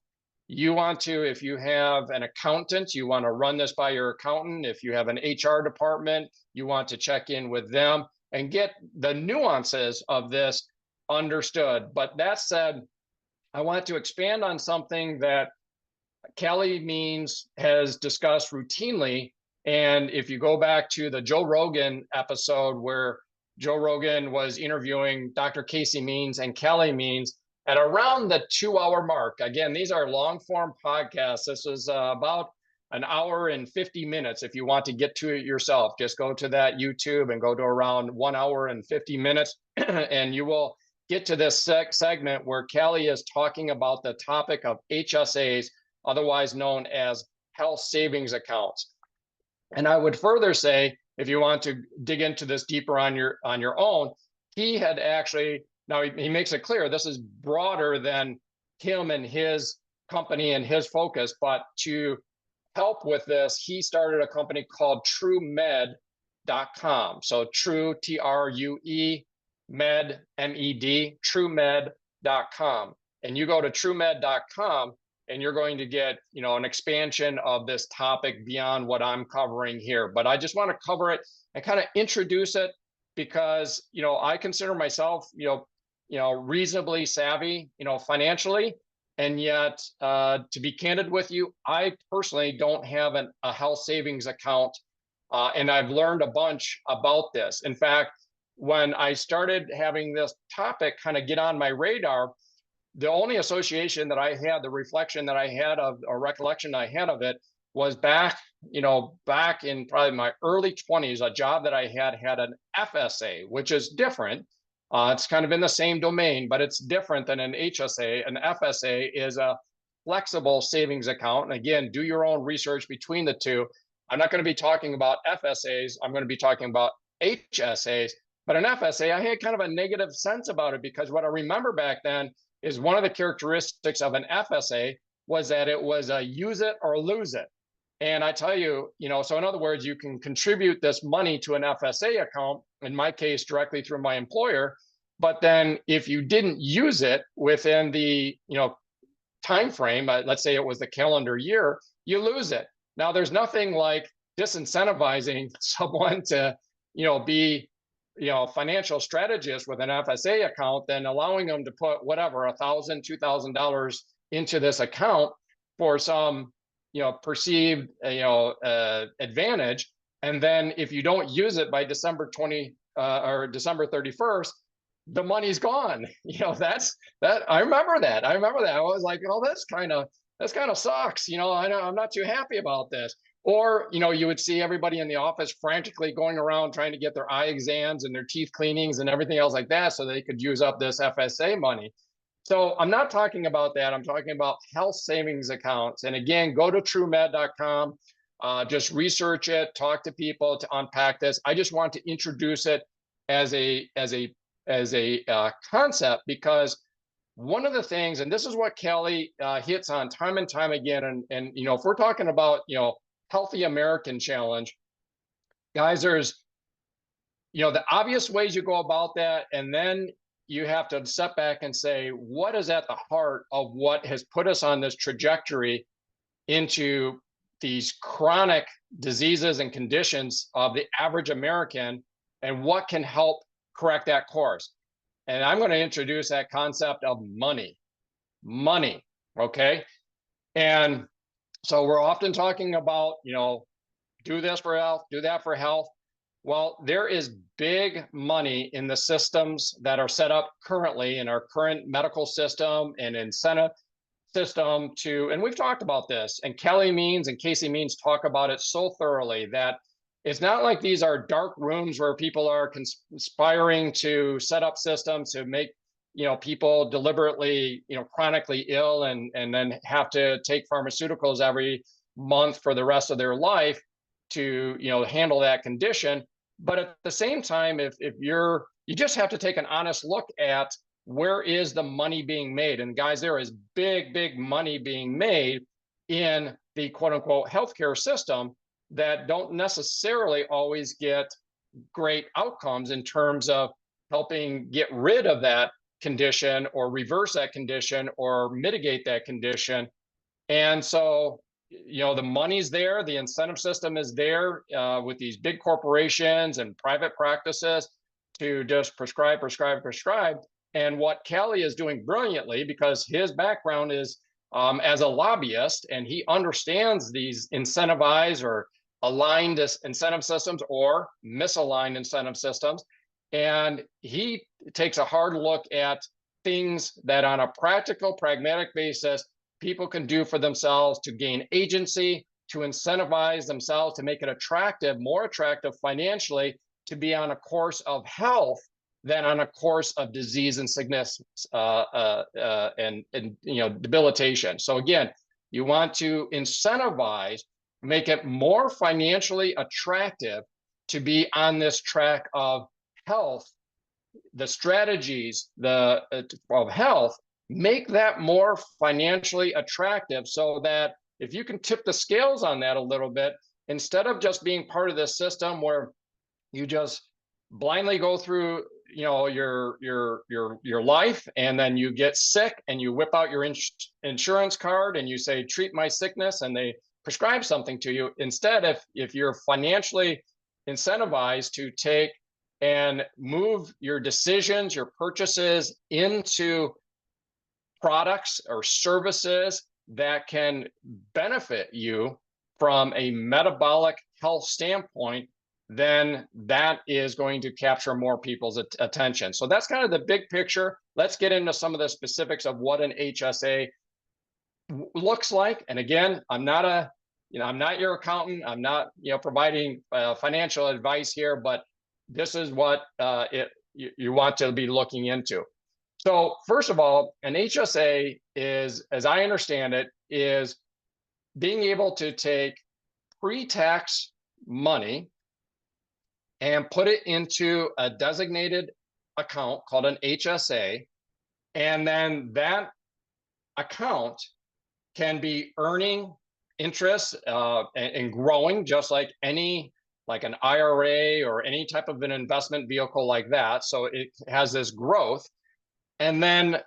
You want to, if you have an accountant, you want to run this by your accountant. If you have an HR department, you want to check in with them and get the nuances of this understood. But that said, I want to expand on something that Kelly Means has discussed routinely. And if you go back to the Joe Rogan episode where Joe Rogan was interviewing Dr. Casey Means and Kelly Means at around the 2-hour mark, again, these are long form podcasts. This is about an hour and 50 minutes. If you want to get to it yourself, just go to that YouTube and go to around 1 hour and 50 minutes and you will get to this segment where Kelly is talking about the topic of HSAs, otherwise known as health savings accounts. And I would further say, if you want to dig into this deeper on your own, he had actually, now he makes it clear, this is broader than him and his company and his focus, but to help with this, he started a company called TrueMed.com. So True, True, Med, MED, TrueMed.com. And you go to TrueMed.com and you're going to get, an expansion of this topic beyond what I'm covering here. But I just want to cover it and kind of introduce it because, I consider myself, reasonably savvy, financially. And yet, to be candid with you, I personally don't have a health savings account. And I've learned a bunch about this. In fact, when I started having this topic kind of get on my radar, the only association that I had, the reflection that I had of, or recollection I had of it was back in probably my early 20s, a job that I had an FSA, which is different. It's kind of in the same domain, but it's different than an HSA. An FSA is a flexible savings account. And again, do your own research between the two. I'm not going to be talking about FSAs. I'm going to be talking about HSAs. But an FSA, I had kind of a negative sense about it because what I remember back then is one of the characteristics of an FSA was that it was a use it or lose it. And I tell you, so in other words, you can contribute this money to an FSA account, in my case, directly through my employer. But then if you didn't use it within the, time frame, let's say it was the calendar year, you lose it. Now, there's nothing like disincentivizing someone to, be financial strategist with an FSA account than allowing them to put whatever, $1,000, $2,000 into this account for some, perceived, advantage. And then if you don't use it by December 31st, the money's gone. That's that. I remember that. I was like, this kind of sucks. I'm not too happy about this. Or, you would see everybody in the office frantically going around trying to get their eye exams and their teeth cleanings and everything else like that so they could use up this FSA money. So I'm not talking about that. I'm talking about health savings accounts. And again, go to TrueMed.com, just research it, talk to people to unpack this. I just want to introduce it as a concept because one of the things, and this is what Kelly hits on time and time again, and if we're talking about, Healthy American Challenge, guys, there's, the obvious ways you go about that. And then you have to step back and say, what is at the heart of what has put us on this trajectory into these chronic diseases and conditions of the average American, and what can help correct that course? And I'm going to introduce that concept of money. Okay. And so we're often talking about, do this for health, do that for health. Well, there is big money in the systems that are set up currently in our current medical system and incentive system and we've talked about this, and Kelly Means and Casey Means talk about it so thoroughly that it's not like these are dark rooms where people are conspiring to set up systems to make people deliberately, chronically ill and then have to take pharmaceuticals every month for the rest of their life to, handle that condition. But at the same time, if you just have to take an honest look at where is the money being made. And guys, there is big money being made in the quote unquote healthcare system that don't necessarily always get great outcomes in terms of helping get rid of that condition or reverse that condition or mitigate that condition. And so, the money's there, the incentive system is there with these big corporations and private practices to just prescribe. And what Callie is doing brilliantly, because his background is as a lobbyist, and he understands these incentivized or aligned incentive systems or misaligned incentive systems. And he takes a hard look at things that on a practical, pragmatic basis, people can do for themselves to gain agency, to incentivize themselves, to make it attractive, more attractive financially, to be on a course of health than on a course of disease and sickness and debilitation. So again, you want to incentivize, make it more financially attractive to be on this track of health. The strategies of health, make that more financially attractive, so that if you can tip the scales on that a little bit, instead of just being part of this system where you just blindly go through your life, and then you get sick and you whip out your insurance card and you say, treat my sickness, and they prescribe something to you. Instead, if you're financially incentivized to take and move your decisions, your purchases into products or services that can benefit you from a metabolic health standpoint, then that is going to capture more people's attention. So that's kind of the big picture. Let's get into some of the specifics of what an HSA looks like. And again, I'm not your accountant. I'm not, providing financial advice here, but this is what you want to be looking into. So first of all, an HSA is, as I understand it, is being able to take pre-tax money and put it into a designated account called an HSA. And then that account can be earning interest and growing, just like an IRA or any type of an investment vehicle like that. So it has this growth. And then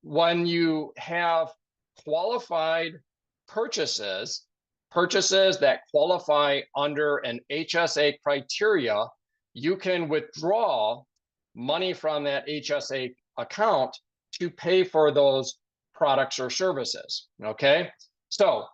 when you have qualified purchases that qualify under an HSA criteria, you can withdraw money from that HSA account to pay for those products or services. Okay, so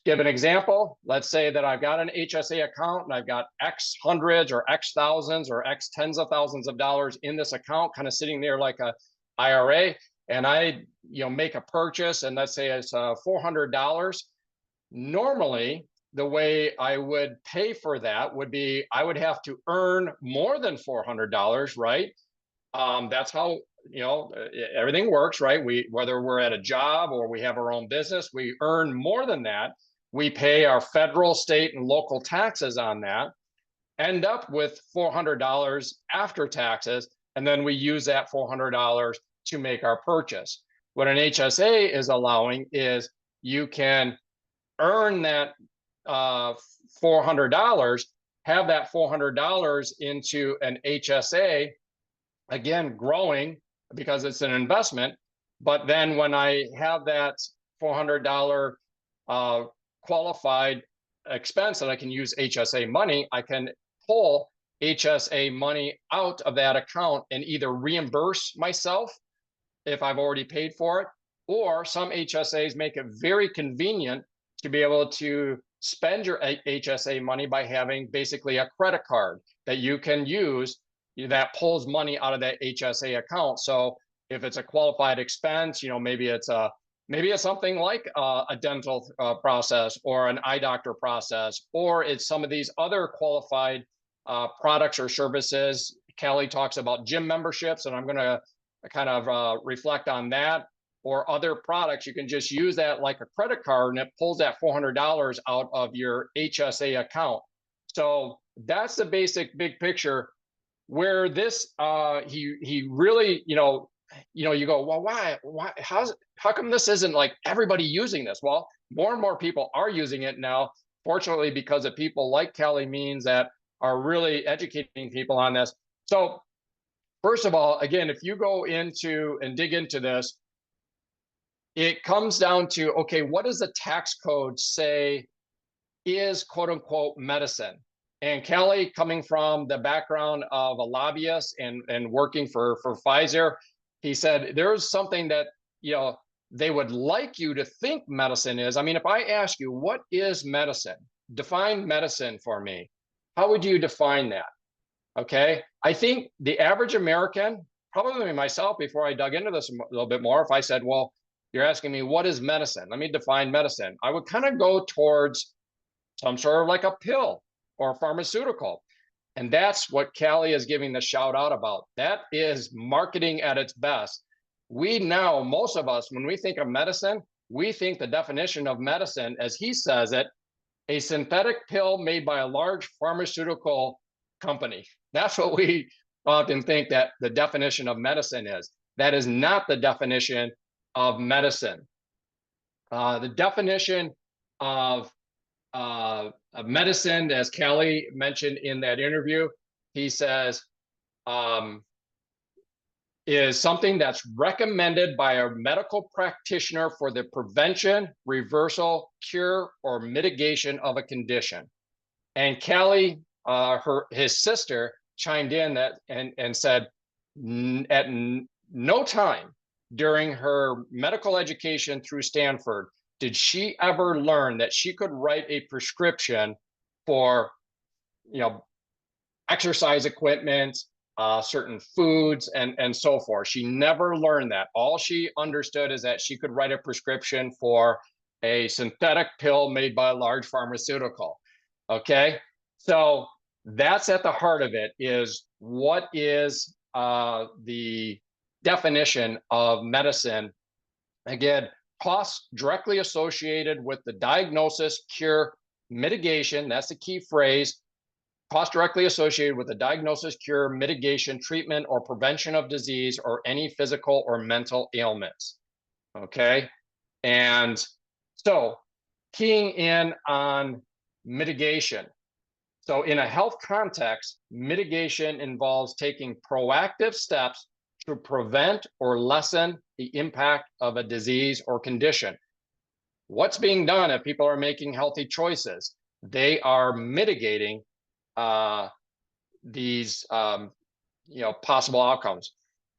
give an example. Let's say that I've got an HSA account and I've got X hundreds or X thousands or X tens of thousands of dollars in this account, kind of sitting there like a IRA, and I make a purchase, and let's say it's $400. Normally, the way I would pay for that would be I would have to earn more than $400, right? That's how everything works, right? Whether we're at a job or we have our own business, we earn more than that. We pay our federal, state, and local taxes on that, end up with $400 after taxes, and then we use that $400 to make our purchase. What an HSA is allowing is you can earn that $400, have that $400 into an HSA, again, growing because it's an investment. But then when I have that $400 qualified expense that I can use HSA money, I can pull HSA money out of that account and either reimburse myself if I've already paid for it, or some HSAs make it very convenient to be able to spend your HSA money by having basically a credit card that you can use that pulls money out of that HSA account. So if it's a qualified expense, maybe it's something like a dental process or an eye doctor process, or it's some of these other qualified products or services. Callie talks about gym memberships, and I'm going to kind of reflect on that, or other products. You can just use that like a credit card, and it pulls that $400 out of your HSA account. So that's the basic big picture. Where this he really, you go, well, why how come this isn't like everybody using this? Well, more and more people are using it now, fortunately, because of people like Callie Means that are really educating people on this. So first of all, again, if you go into and dig into this, it comes down to, okay, what does the tax code say is quote unquote medicine? And Kelly, coming from the background of a lobbyist and working for Pfizer, he said there's something that, you know, they would like you to think medicine is. I mean, if I ask you, what is medicine? Define medicine for me. How would you define that? Okay. I think the average American, probably myself, before I dug into this a little bit more, if I said, well, you're asking me, what is medicine? Let me define medicine. I would kind of go towards some sort of like a pill or a pharmaceutical. And that's what Callie is giving the shout out about. That is marketing at its best. We now, most of us, when we think of medicine, we think the definition of medicine, as he says it, a synthetic pill made by a large pharmaceutical company. That's what we often think that the definition of medicine is. That is not the definition of medicine. The definition of medicine, as Callie mentioned in that interview, he says, is something that's recommended by a medical practitioner for the prevention, reversal, cure, or mitigation of a condition. And Callie, his sister, chimed in that and said, at no time during her medical education through Stanford did she ever learn that she could write a prescription for, you know, exercise equipment, certain foods, and so forth. She never learned that. All she understood is that she could write a prescription for a synthetic pill made by a large pharmaceutical. Okay, so that's at the heart of it, is what is the definition of medicine. Again, costs directly associated with the diagnosis, cure, mitigation, that's the key phrase, cost directly associated with the diagnosis, cure, mitigation, treatment, or prevention of disease or any physical or mental ailments. Okay. And so keying in on mitigation. So in a health context, mitigation involves taking proactive steps to prevent or lessen the impact of a disease or condition. What's being done if people are making healthy choices? They are mitigating these possible outcomes.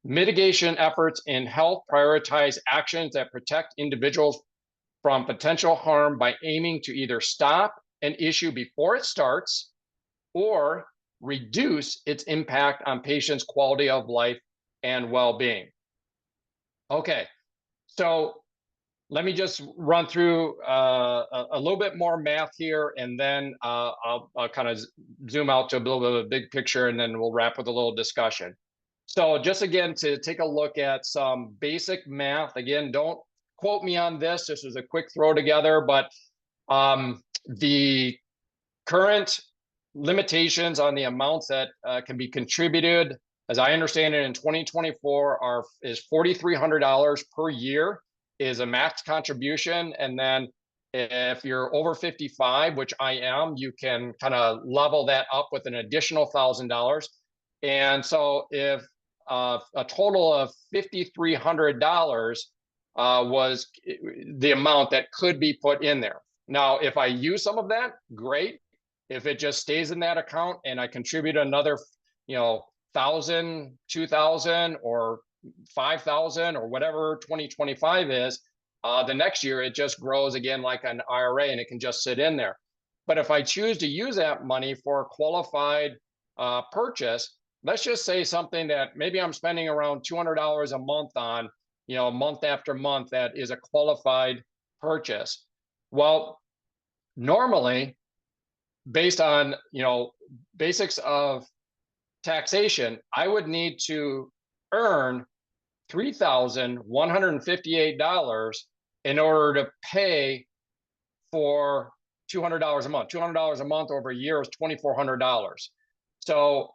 Mitigation efforts in health prioritize actions that protect individuals from potential harm by aiming to either stop an issue before it starts or reduce its impact on patients' quality of life and well-being. Okay, so let me just run through a little bit more math here, and then I'll kind of zoom out to a little bit of a big picture, and then we'll wrap with a little discussion. So just again, to take a look at some basic math. Again, don't quote me on this. This is a quick throw together, but the current limitations on the amounts that can be contributed, as I understand it, in 2024 is $4,300 per year is a max contribution. And then if you're over 55, which I am, you can kind of level that up with an additional $1,000. And so if a total of $5,300 was the amount that could be put in there. Now, if I use some of that, great. If it just stays in that account and I contribute another, $1,000, $2,000, or $5,000, or whatever 2025 is, the next year it just grows again like an IRA, and it can just sit in there. But if I choose to use that money for a qualified purchase, let's just say something that maybe I'm spending around $200 a month on, month after month, that is a qualified purchase. Well, normally, based on, basics of taxation, I would need to earn $3,158 in order to pay for $200 a month. $200 a month over a year is $2,400. So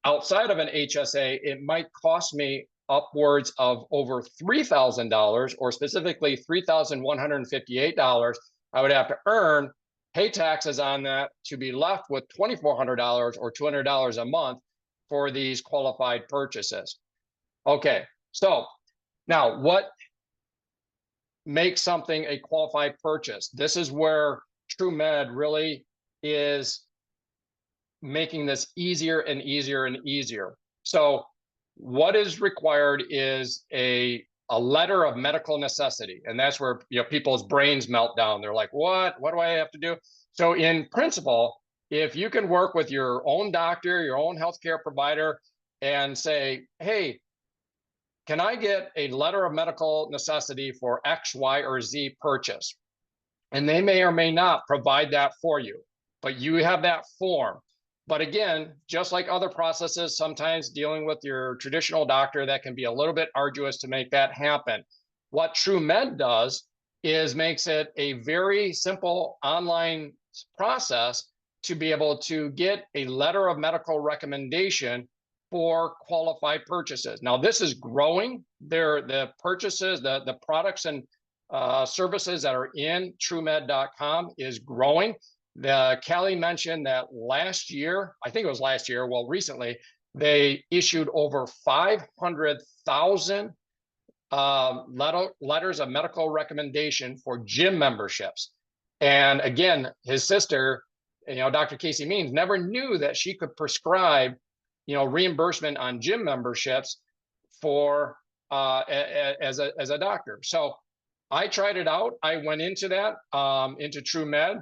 outside of an HSA, it might cost me upwards of over $3,000, or specifically $3,158. I would have to earn pay taxes on that to be left with $2,400 or $200 a month for these qualified purchases. Okay, so now what makes something a qualified purchase? This is where TrueMed really is making this easier and easier and easier. So what is required is a letter of medical necessity. And that's where, you know, people's brains melt down. They're like, what do I have to do? So in principle, if you can work with your own doctor, your own healthcare provider, and say, hey, can I get a letter of medical necessity for X, Y, or Z purchase? And they may or may not provide that for you, but you have that form. But again, just like other processes, sometimes dealing with your traditional doctor, that can be a little bit arduous to make that happen. What TrueMed does is makes it a very simple online process to be able to get a letter of medical recommendation for qualified purchases. Now, this is growing. The purchases, the products and services that are in TrueMed.com is growing. Kelly mentioned that last year, I think it was last year, well, recently, they issued over 500,000 letters of medical recommendation for gym memberships. And again, his sister, you know, Dr. Casey Means, never knew that she could prescribe, you know, reimbursement on gym memberships for as a doctor. So I tried it out. I went into that, into TrueMed.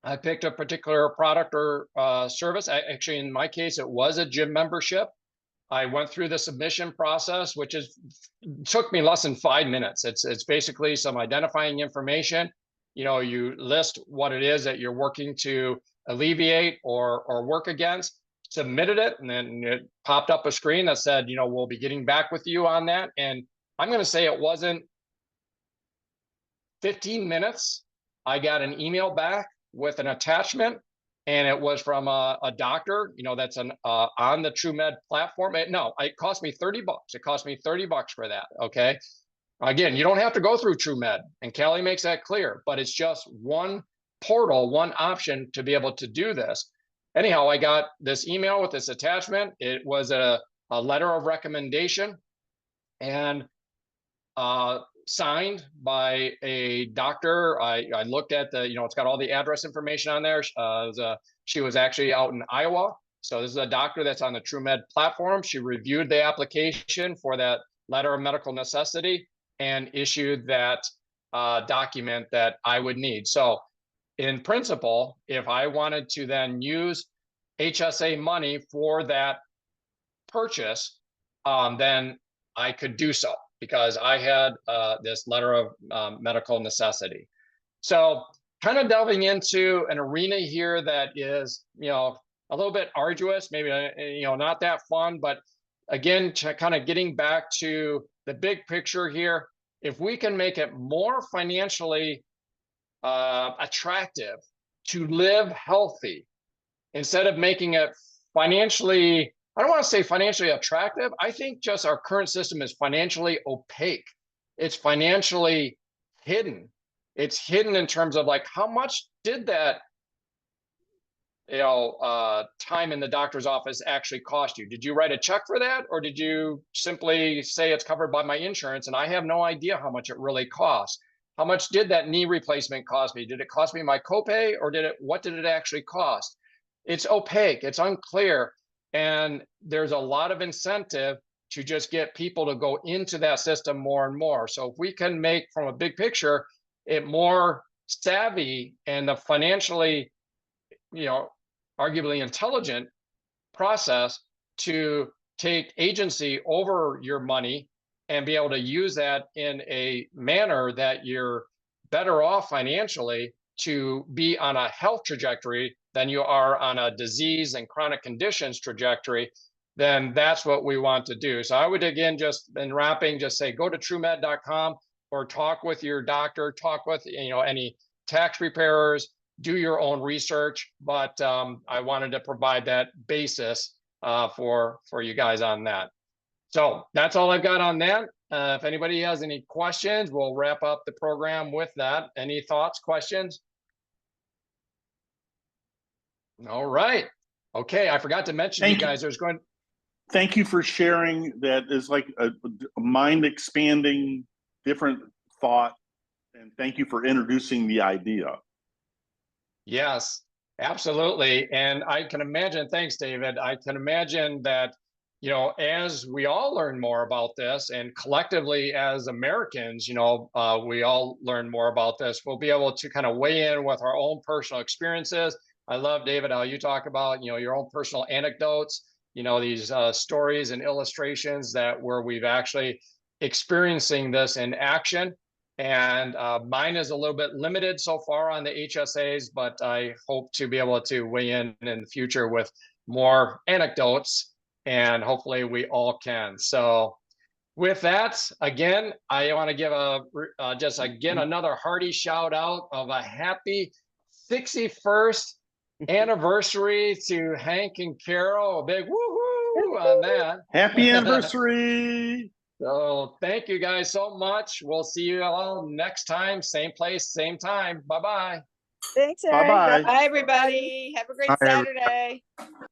I picked a particular product or service. Actually, in my case, it was a gym membership. I went through the submission process, which took me less than 5 minutes. It's basically some identifying information. You know, you list what it is that you're working to alleviate or work against, submitted it, and then it popped up a screen that said, you know, we'll be getting back with you on that. And I'm going to say it wasn't 15 minutes. I got an email back with an attachment, and it was from a doctor, you know, that's on the TrueMed platform. It cost me $30. It cost me $30 for that. Okay. Again, you don't have to go through TrueMed, and Kelly makes that clear, but it's just one portal, one option to be able to do this. Anyhow, I got this email with this attachment. It was a letter of recommendation, and signed by a doctor. I looked at the, you know, it's got all the address information on there. She was actually out in Iowa. So this is a doctor that's on the TrueMed platform. She reviewed the application for that letter of medical necessity and issued that document that I would need. So in principle, if I wanted to then use HSA money for that purchase, then I could do so, because I had this letter of medical necessity. So kind of delving into an arena here that is, you know, a little bit arduous, maybe, you know, not that fun, but again, kind of getting back to the big picture here. If we can make it more financially attractive to live healthy, instead of making it financially, I don't want to say financially attractive. I think just our current system is financially opaque. It's financially hidden. It's hidden in terms of like, how much did that, you know, time in the doctor's office actually cost you? Did you write a check for that? Or did you simply say it's covered by my insurance? And I have no idea how much it really costs. How much did that knee replacement cost me? Did it cost me my copay, or what did it actually cost? It's opaque, it's unclear. And there's a lot of incentive to just get people to go into that system more and more. So if we can make, from a big picture, it more savvy and the financially, you know, arguably intelligent process to take agency over your money and be able to use that in a manner that you're better off financially to be on a health trajectory than you are on a disease and chronic conditions trajectory, then that's what we want to do. So I would, again, just in wrapping, just say, go to TrueMed.com or talk with your doctor, talk with, you know, any tax preparers, do your own research. But I wanted to provide that basis for you guys on that. So that's all I've got on that. If anybody has any questions, we'll wrap up the program with that. Any thoughts, questions? All right. Okay, I forgot to mention Thank you you. guys. There's going. Thank you for sharing. That is like a mind expanding, different thought. And thank you for introducing the idea. Yes, absolutely. And I can imagine, thanks, David. I can imagine that, you know, as we all learn more about this and collectively as Americans, you know, we all learn more about this, we'll be able to kind of weigh in with our own personal experiences. I love, David, how you talk about, you know, your own personal anecdotes, you know, these stories and illustrations that where we've actually experiencing this in action. And mine is a little bit limited so far on the HSAs, but I hope to be able to weigh in the future with more anecdotes, and hopefully we all can. So with that, again, I want to give just again another hearty shout out of a happy 61st anniversary to Hank and Carol. A big woohoo on that. Happy anniversary. So thank you guys so much. We'll see you all next time, same place, same time. Bye-bye. Thanks, Bye Eric. bye. Bye, everybody. Have a great Bye, everybody. Saturday.